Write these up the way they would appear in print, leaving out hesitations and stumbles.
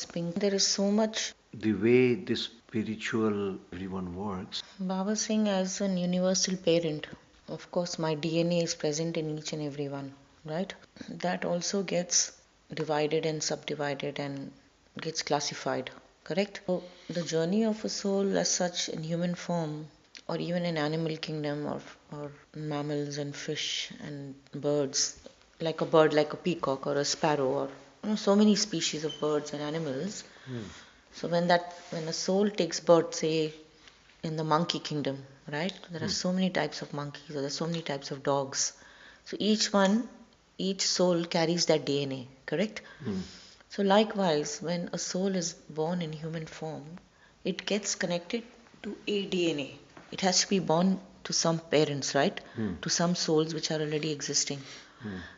There is so much. The way this spiritual everyone works. Baba Singh as an universal parent. Of course, my DNA is present in each and every one, right? That also gets divided and subdivided and gets classified, correct? So, the journey of a soul as such in human form, or even in animal kingdom, or mammals and fish and birds, like a bird, like a peacock or a sparrow, or so many species of birds and animals. So when a soul takes birth, say in the monkey kingdom, right? There are so many types of monkeys, or there are so many types of dogs. So each soul carries that DNA, correct? So likewise, when a soul is born in human form, it gets connected to a DNA. It has to be born to some parents, right? To some souls which are already existing.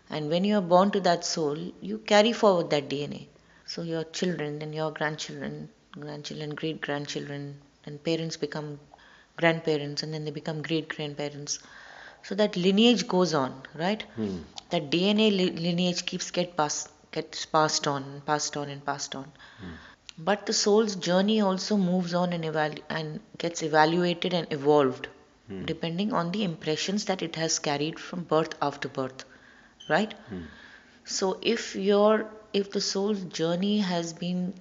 And when you are born to that soul, you carry forward that DNA. So your children, then your grandchildren, great grandchildren, and parents become grandparents, and then they become great grandparents. So that lineage goes on, right? That DNA lineage gets passed on, passed on, and passed on. But the soul's journey also moves on and gets evaluated and evolved depending on the impressions that it has carried from birth after birth, right? So if the soul's journey has been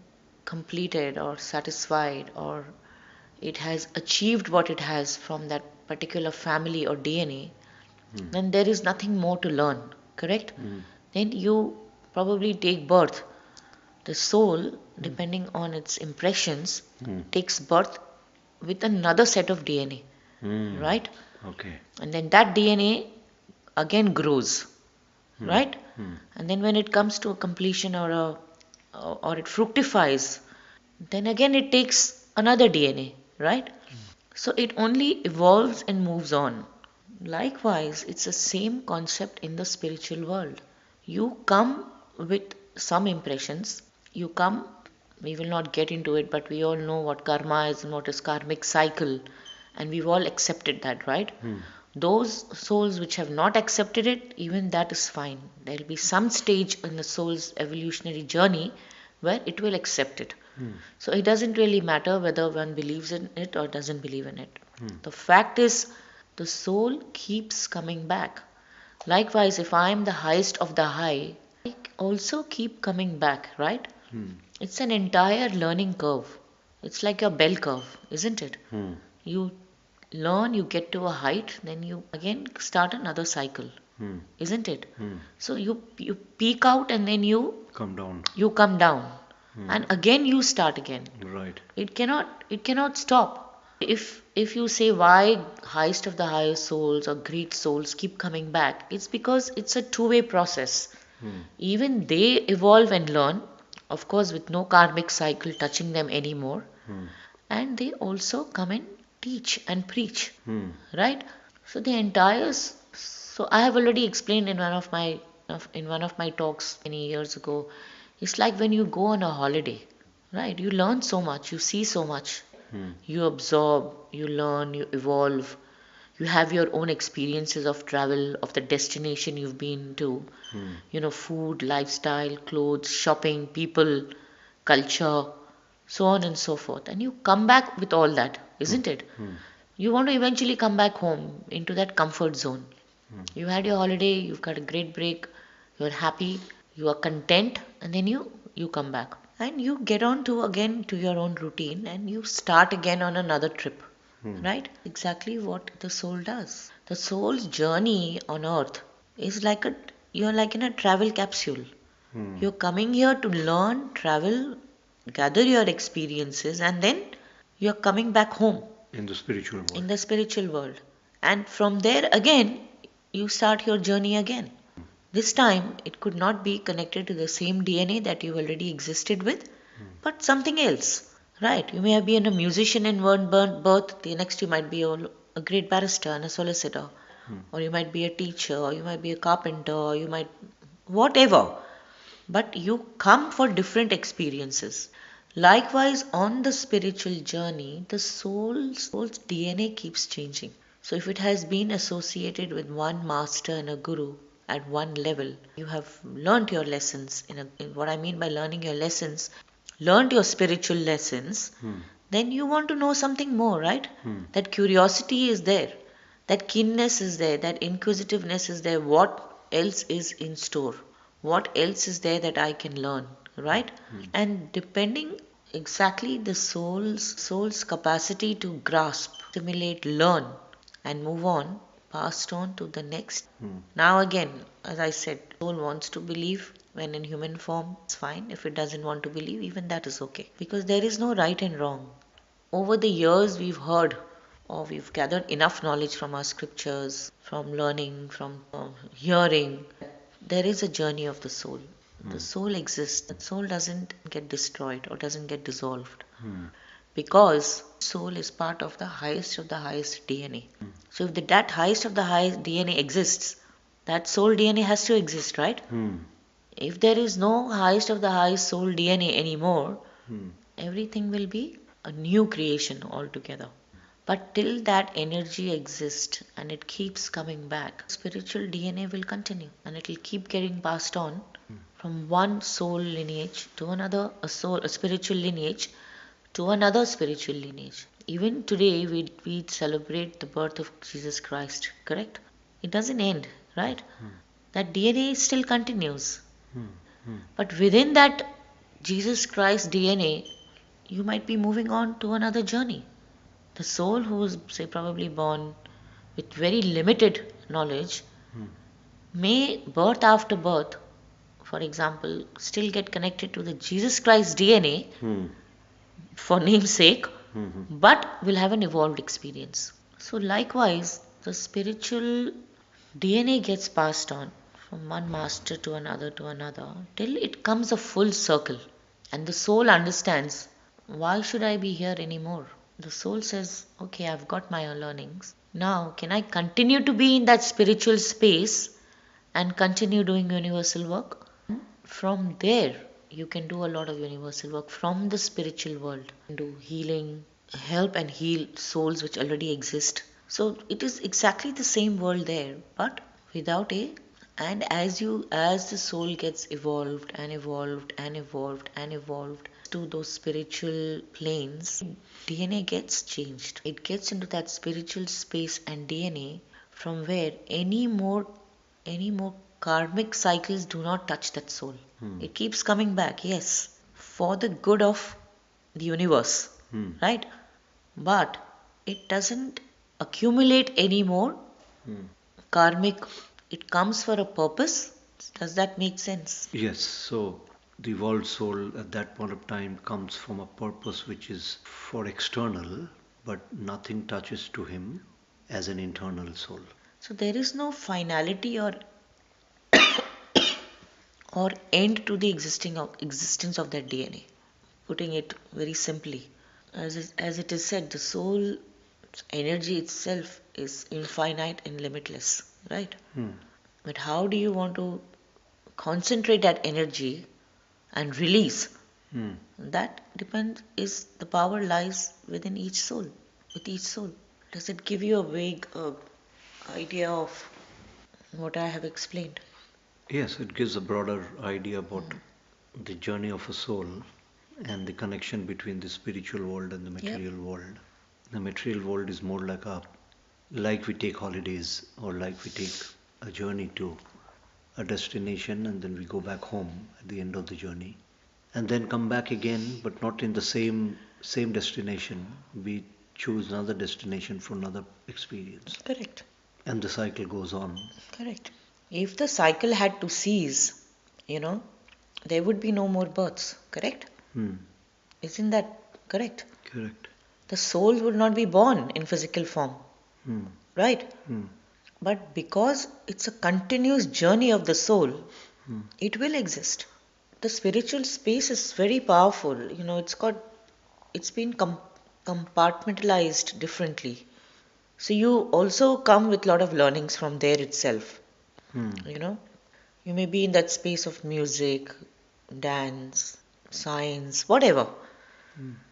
completed or satisfied, or it has achieved what it has from that particular family or DNA, then there is nothing more to learn, correct? Then you probably take birth. The soul, depending on its impressions, takes birth with another set of DNA, right? Okay. And then that DNA again grows, right? And then when it comes to a completion or it fructifies, then again it takes another DNA, right? So it only evolves and moves on. Likewise, it's the same concept in the spiritual world. You come with some impressions. You come, we will not get into it, but we all know what karma is and what is karmic cycle, and we've all accepted that, right? Those souls which have not accepted it, even that is fine. There will be some stage in the soul's evolutionary journey where it will accept it. So it doesn't really matter whether one believes in it or doesn't believe in it. The fact is, the soul keeps coming back. Likewise, if I am the highest of the high, I also keep coming back, right? It's an entire learning curve. It's like a bell curve, isn't it? You learn, you get to a height, then you again start another cycle, isn't it? So you peak out and then Come down. you come down, and again you start again. Right. It cannot stop. If you say why highest of the highest souls or great souls keep coming back, it's because it's a two-way process. Even they evolve and learn, of course, with no karmic cycle touching them anymore, and they also come and teach and preach, right? So the entire so I have already explained in one of my talks many years ago. It's like when you go on a holiday, right? You learn so much, you see so much, you absorb, you learn, you evolve, you have your own experiences of travel, of the destination you've been to, food, lifestyle, clothes, shopping, people, culture, so on and so forth. And you come back with all that, isn't it? You want to eventually come back home into that comfort zone. You had your holiday, you've got a great break, you're happy, you are content, and then you come back. And you get on to again to your own routine and you start again on another trip. Right? Exactly what the soul does. The soul's journey on earth is like you're like in a travel capsule. You're coming here to learn, travel, gather your experiences, and then you're coming back home In the spiritual in world. the spiritual world. And from there again, you start your journey again. This time, it could not be connected to the same DNA that you already existed with, but something else. Right? You may have been a musician in one birth, the next you might be a great barrister and a solicitor, or you might be a teacher, or you might be a carpenter, or you might whatever. But you come for different experiences. Likewise, on the spiritual journey, the soul's DNA keeps changing. So, if it has been associated with one master and a guru at one level, you have learnt your lessons. In what I mean by learning your lessons, learned your spiritual lessons, then you want to know something more, right? That curiosity is there, that keenness is there, that inquisitiveness is there. What else is in store? What else is there that I can learn, right? And depending exactly the soul's capacity to grasp, assimilate, learn, and move on, passed on to the next. Now again, as I said, soul wants to believe when in human form, it's fine. If it doesn't want to believe, even that is okay. Because there is no right and wrong. Over the years, we've heard or we've gathered enough knowledge from our scriptures, from learning, from hearing. There is a journey of the soul. The soul exists. The soul doesn't get destroyed or doesn't get dissolved. Because soul is part of the highest DNA. So if that highest of the highest DNA exists, that soul DNA has to exist, right? If there is no highest of the highest soul DNA anymore, everything will be a new creation altogether. But till that energy exists and it keeps coming back, spiritual DNA will continue and it will keep getting passed on from one soul lineage to another, a spiritual lineage to another spiritual lineage. Even today, we celebrate the birth of Jesus Christ, correct? It doesn't end, right? That DNA still continues. But within that Jesus Christ DNA, you might be moving on to another journey. The soul who is, say, probably born with very limited knowledge may, birth after birth, for example, still get connected to the Jesus Christ DNA for name's sake, but will have an evolved experience. So, likewise, the spiritual DNA gets passed on from one master to another, till it comes a full circle. And the soul understands, why should I be here anymore? The soul says, okay, I've got my learnings. Now, can I continue to be in that spiritual space and continue doing universal work? From there, you can do a lot of universal work from the spiritual world. Do healing, help and heal souls which already exist. So it is exactly the same world there, but without a, and as the soul gets evolved and evolved and evolved and evolved to those spiritual planes, DNA gets changed. It gets into that spiritual space and DNA from where any more karmic cycles do not touch that soul. It keeps coming back, yes, for the good of the universe, right? But it doesn't accumulate any more karmic. It comes for a purpose. Does that make sense? Yes, so the evolved soul at that point of time comes from a purpose which is for external, but nothing touches to him as an internal soul. So there is no finality or end to the existence of that DNA. Putting it very simply, as it is said, the soul energy itself is infinite and limitless, right? But how do you want to concentrate that energy and release? That depends, is the power lies within each soul, with each soul. Does it give you a vague idea of what I have explained? Yes, it gives a broader idea about the journey of a soul and the connection between the spiritual world and the material world. The material world is more like we take holidays or like we take a journey to a destination and then we go back home at the end of the journey and then come back again, but not in the same destination. We choose another destination for another experience. Correct. And the cycle goes on. Correct. If the cycle had to cease, there would be no more births, correct? Isn't that correct? Correct. The soul would not be born in physical form, right? But because it's a continuous journey of the soul, it will exist. The spiritual space is very powerful. It's been compartmentalized differently. So you also come with a lot of learnings from there itself. You may be in that space of music, dance, science, whatever.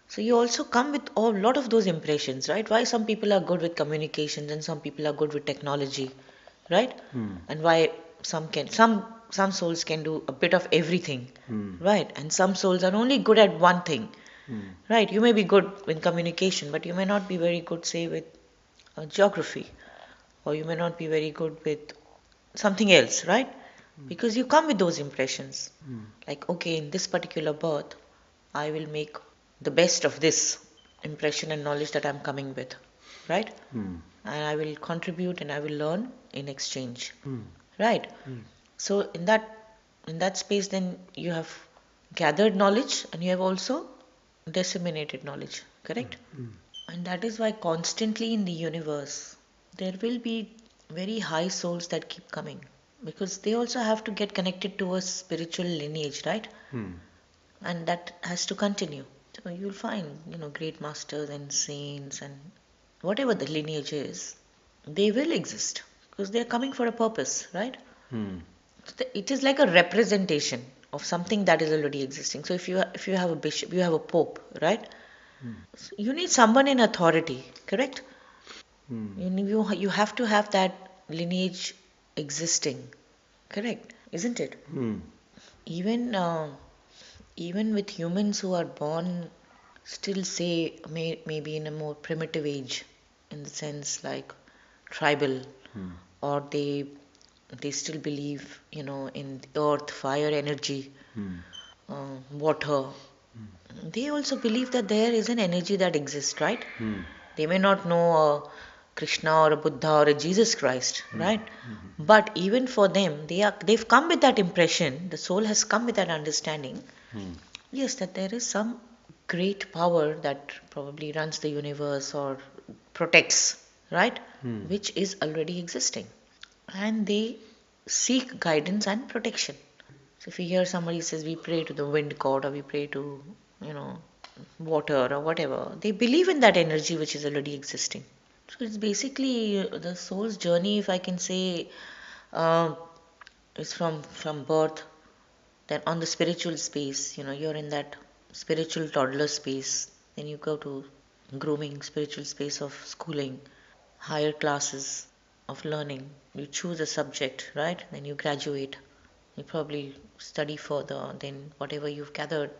So you also come with a lot of those impressions, right? Why some people are good with communications and some people are good with technology, right? And why some souls can do a bit of everything, Mm. right? And some souls are only good at one thing, Mm. right? You may be good in communication, but you may not be very good, say, with geography, or you may not be very good with something else, right? Because you come with those impressions. Mm. Like, okay, in this particular birth, I will make the best of this impression and knowledge that I'm coming with, right? Mm. And I will contribute and I will learn in exchange, Mm. right? Mm. So in that space, then you have gathered knowledge and you have also disseminated knowledge, correct? Mm. And that is why constantly in the universe there will be very high souls that keep coming, because they also have to get connected to a spiritual lineage, right? Mm. And that has to continue. So you'll find, great masters and saints and whatever the lineage is, they will exist because they're coming for a purpose, right? Mm. So it is like a representation of something that is already existing. So if you have a bishop, you have a pope, right? Mm. So you need someone in authority, correct? Mm. You have to have that lineage existing, correct? Isn't it? Mm. Even even with humans who are born still say maybe in a more primitive age, in the sense like tribal, Mm. or they still believe in earth, fire, energy, Mm. water. They also believe that there is an energy that exists, right? Mm. They may not know a Krishna or a Buddha or a Jesus Christ, Mm. right? But even for them, they've come with that impression. The soul has come with that understanding. Mm. Yes, that there is some great power that probably runs the universe or protects, right? Mm. Which is already existing. And they seek guidance and protection. So if you hear somebody says we pray to the wind god or we pray to, you know, water or whatever, they believe in that energy which is already existing. So it's basically the soul's journey, if I can say, uh, is from birth. Then on the spiritual space, you're in that spiritual toddler space. Then you go to grooming, spiritual space of schooling, higher classes of learning. You choose a subject, right? Then you graduate. You probably study further. Then whatever you've gathered,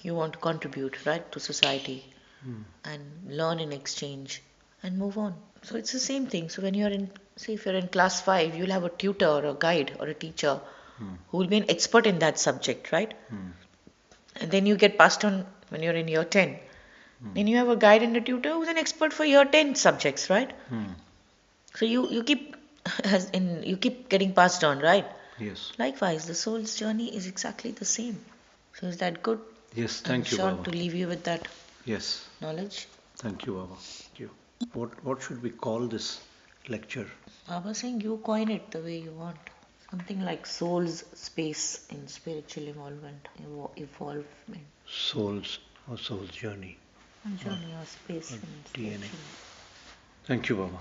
you want to contribute, right, to society Mm. and learn in exchange and move on. So it's the same thing. So when you're in, say, if you're in class 5, you'll have a tutor or a guide or a teacher Mm. who will be an expert in that subject, right? Mm. And then you get passed on when you're in year 10. Mm. Then you have a guide and a tutor who's an expert for year 10 subjects, right? Mm. So you keep you keep getting passed on, right? Yes. Likewise, the soul's journey is exactly the same. So is that good? Yes. And Thank you, short Baba. to leave you with that Yes. knowledge. Thank you, Baba. Thank you. What should we call this lecture? Baba saying you coin it the way you want. Something like soul's space in spiritual involvement, evolvement. Souls or soul's journey or, Journey or space or in DNA. spiritual. Thank you, Baba.